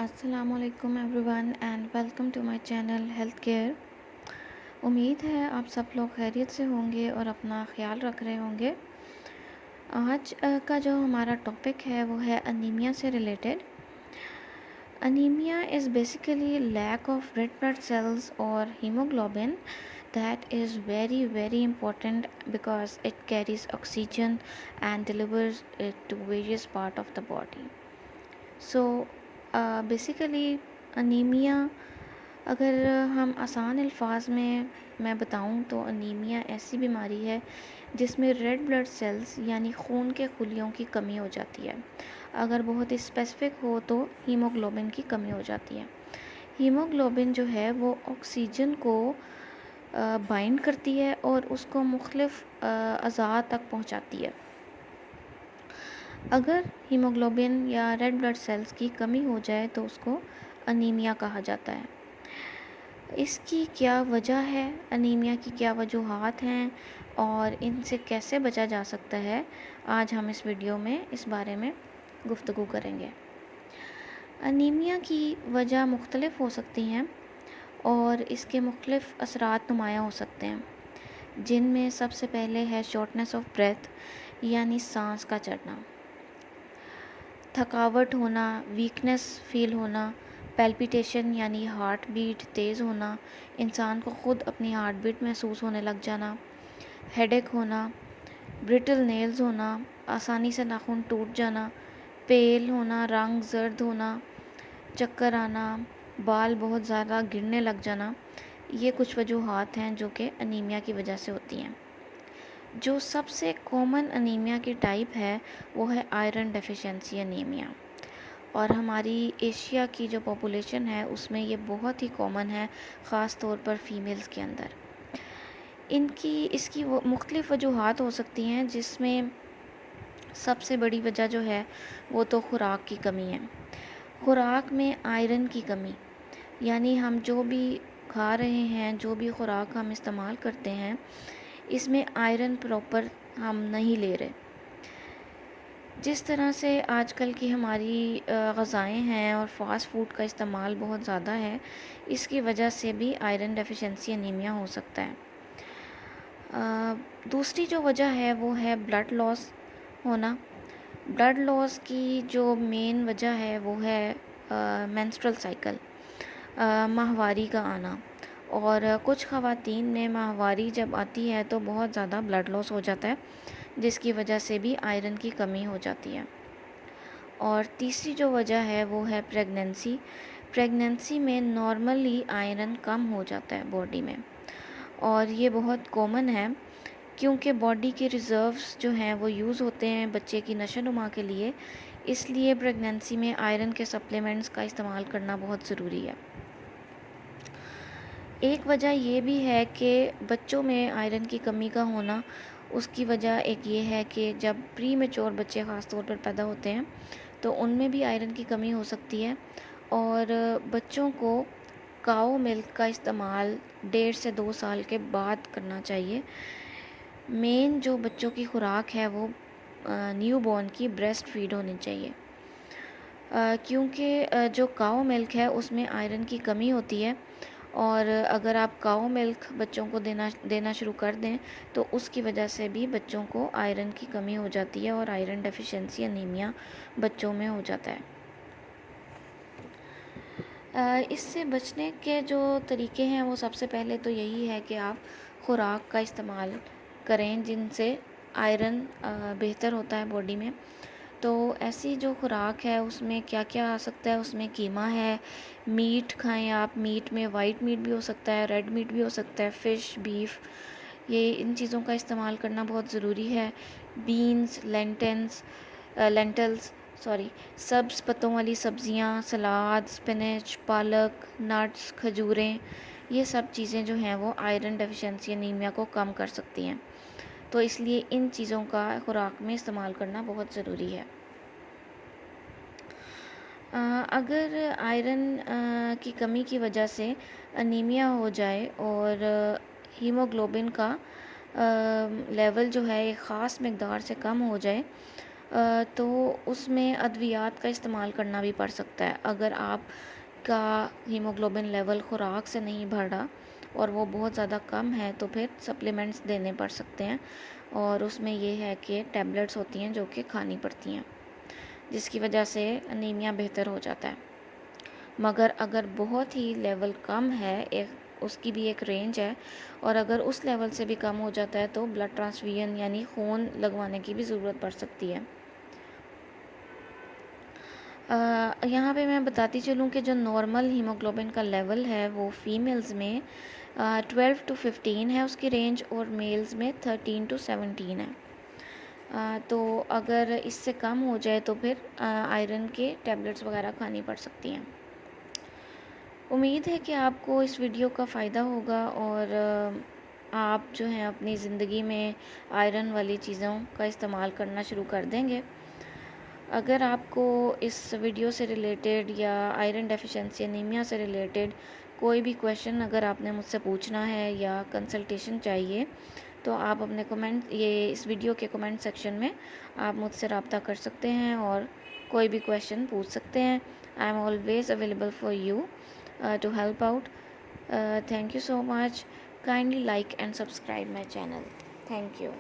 السلام علیکم everyone and welcome to my channel Health Care. امید ہے آپ سب لوگ خیریت سے ہوں گے اور اپنا خیال رکھ رہے ہوں گے۔ آج کا جو ہمارا ٹاپک ہے وہ ہے انیمیا سے related. Anaemia is basically lack of red blood cells اور haemoglobin that is very very important because it carries oxygen and delivers it to various part of the body. So basically anaemia اگر ہم آسان الفاظ میں بتاؤں تو anaemia ایسی بیماری ہے جس میں ریڈ بلڈ سیلز یعنی خون کے خلیوں کی کمی ہو جاتی ہے۔ اگر بہت اسپیسیفک ہو تو ہیموگلوبن کی کمی ہو جاتی ہے۔ ہیموگلوبن جو ہے وہ آکسیجن کو بائنڈ کرتی ہے اور اس کو مختلف اعضاء تک پہنچاتی ہے۔ اگر ہیموگلوبن یا ریڈ بلڈ سیلز کی کمی ہو جائے تو اس کو انیمیا کہا جاتا ہے۔ اس کی کیا وجہ ہے، انیمیا کی کیا وجوہات ہیں اور ان سے کیسے بچا جا سکتا ہے، آج ہم اس ویڈیو میں اس بارے میں گفتگو کریں گے۔ انیمیا کی وجہ مختلف ہو سکتی ہیں اور اس کے مختلف اثرات نمایاں ہو سکتے ہیں، جن میں سب سے پہلے ہے شارٹنیس آف بریتھ یعنی سانس کا چڑھنا، تھکاوٹ ہونا، ویکنس فیل ہونا، پیلپیٹیشن یعنی ہارٹ بیٹ تیز ہونا، انسان کو خود اپنی ہارٹ بیٹ محسوس ہونے لگ جانا، ہیڈ ایک ہونا، برٹل نیلز ہونا، آسانی سے ناخن ٹوٹ جانا، پیل ہونا، رنگ زرد ہونا، چکر آنا، بال بہت زیادہ گرنے لگ جانا، یہ کچھ وجوہات ہیں جو کہ انیمیا کی وجہ سے ہوتی ہیں۔ جو سب سے کامن انیمیا کی ٹائپ ہے وہ ہے آئرن ڈیفیشنسی انیمیا، اور ہماری ایشیا کی جو پاپولیشن ہے اس میں یہ بہت ہی کامن ہے، خاص طور پر فیمیلز کے اندر۔ اس کی مختلف وجوہات ہو سکتی ہیں، جس میں سب سے بڑی وجہ جو ہے وہ تو خوراک کی کمی ہے۔ خوراک میں آئرن کی کمی، یعنی ہم جو بھی کھا رہے ہیں، جو بھی خوراک ہم استعمال کرتے ہیں، اس میں آئرن پراپر ہم نہیں لے رہے۔ جس طرح سے آج کل کی ہماری غذائیں ہیں اور فاسٹ فوڈ کا استعمال بہت زیادہ ہے، اس کی وجہ سے بھی آئرن ڈیفیشنسی انیمیا ہو سکتا ہے۔ دوسری جو وجہ ہے وہ ہے بلڈ لاس ہونا۔ بلڈ لاس کی جو مین وجہ ہے وہ ہے مینسٹرل سائیکل، ماہواری کا آنا، اور کچھ خواتین میں ماہواری جب آتی ہے تو بہت زیادہ بلڈ لاس ہو جاتا ہے، جس کی وجہ سے بھی آئرن کی کمی ہو جاتی ہے۔ اور تیسری جو وجہ ہے وہ ہے پریگننسی۔ پریگننسی میں نارملی آئرن کم ہو جاتا ہے باڈی میں، اور یہ بہت کامن ہے کیونکہ باڈی کے ریزروز جو ہیں وہ یوز ہوتے ہیں بچے کی نشو و نما کے لیے، اس لیے پریگننسی میں آئرن کے سپلیمنٹس کا استعمال کرنا بہت ضروری ہے۔ ایک وجہ یہ بھی ہے کہ بچوں میں آئرن کی کمی کا ہونا، اس کی وجہ ایک یہ ہے کہ جب پری میچور بچے خاص طور پر پیدا ہوتے ہیں تو ان میں بھی آئرن کی کمی ہو سکتی ہے، اور بچوں کو کاؤ ملک کا استعمال 1.5 سے 2 سال کے بعد کرنا چاہیے۔ مین جو بچوں کی خوراک ہے وہ نیو بورن کی بریسٹ فیڈ ہونی چاہیے، کیونکہ جو کاؤ ملک ہے اس میں آئرن کی کمی ہوتی ہے، اور اگر آپ کاؤ ملک بچوں کو دینا شروع کر دیں تو اس کی وجہ سے بھی بچوں کو آئرن کی کمی ہو جاتی ہے اور آئرن ڈیفیشنسی انیمیا بچوں میں ہو جاتا ہے۔ اس سے بچنے کے جو طریقے ہیں وہ سب سے پہلے تو یہی ہے کہ آپ خوراک کا استعمال کریں جن سے آئرن بہتر ہوتا ہے باڈی میں۔ تو ایسی جو خوراک ہے اس میں کیا کیا آ سکتا ہے، اس میں قیمہ ہے، میٹ کھائیں آپ، میٹ میں وائٹ میٹ بھی ہو سکتا ہے، ریڈ میٹ بھی ہو سکتا ہے، فش، بیف، یہ ان چیزوں کا استعمال کرنا بہت ضروری ہے۔ بینز، لینٹلز، سبز پتوں والی سبزیاں، سلاد، سپینچ، پالک، نٹس، کھجوریں، یہ سب چیزیں جو ہیں وہ آئرن ڈیفیشنسی انیمیا کو کم کر سکتی ہیں، تو اس لیے ان چیزوں کا خوراک میں استعمال کرنا بہت ضروری ہے۔ اگر آئرن کی کمی کی وجہ سے انیمیا ہو جائے اور ہیموگلوبن کا لیول جو ہے ایک خاص مقدار سے کم ہو جائے تو اس میں ادویات کا استعمال کرنا بھی پڑ سکتا ہے. اگر آپ کا ہیموگلوبن لیول خوراک سے نہیں بڑھا اور وہ بہت زیادہ کم ہے تو پھر سپلیمنٹس دینے پڑ سکتے ہیں, اور اس میں یہ ہے کہ ٹیبلٹس ہوتی ہیں جو کہ کھانی پڑتی ہیں, جس کی وجہ سے انیمیا بہتر ہو جاتا ہے. مگر اگر بہت ہی لیول کم ہے, اس کی بھی ایک رینج ہے, اور اگر اس لیول سے بھی کم ہو جاتا ہے تو بلڈ ٹرانسفیوژن یعنی خون لگوانے کی بھی ضرورت پڑ سکتی ہے. یہاں پہ میں بتاتی چلوں کہ جو نارمل ہیموگلوبن کا لیول ہے وہ فیمیلز میں 12 to 15 ہے اس کی رینج, اور میلز میں 13 to 17 ہے. تو اگر اس سے کم ہو جائے تو پھر آئرن کے ٹیبلٹس وغیرہ کھانی پڑ سکتی ہیں. امید ہے کہ آپ کو اس ویڈیو کا فائدہ ہوگا, اور آپ جو ہیں اپنی زندگی میں آئرن والی چیزوں کا استعمال کرنا شروع کر دیں گے. اگر آپ کو اس ویڈیو سے ریلیٹڈ یا آئرن ڈیفیشنسی انیمیا سے ریلیٹڈ کوئی بھی کویشچن اگر آپ نے مجھ سے پوچھنا ہے یا کنسلٹیشن چاہیے تو آپ اپنے کمنٹ اس ویڈیو کے کمنٹ سیکشن میں آپ مجھ سے رابطہ کر سکتے ہیں اور کوئی بھی کویشچن پوچھ سکتے ہیں. I am always available for you to help out. Thank you so much. Kindly like and subscribe my channel. Thank you.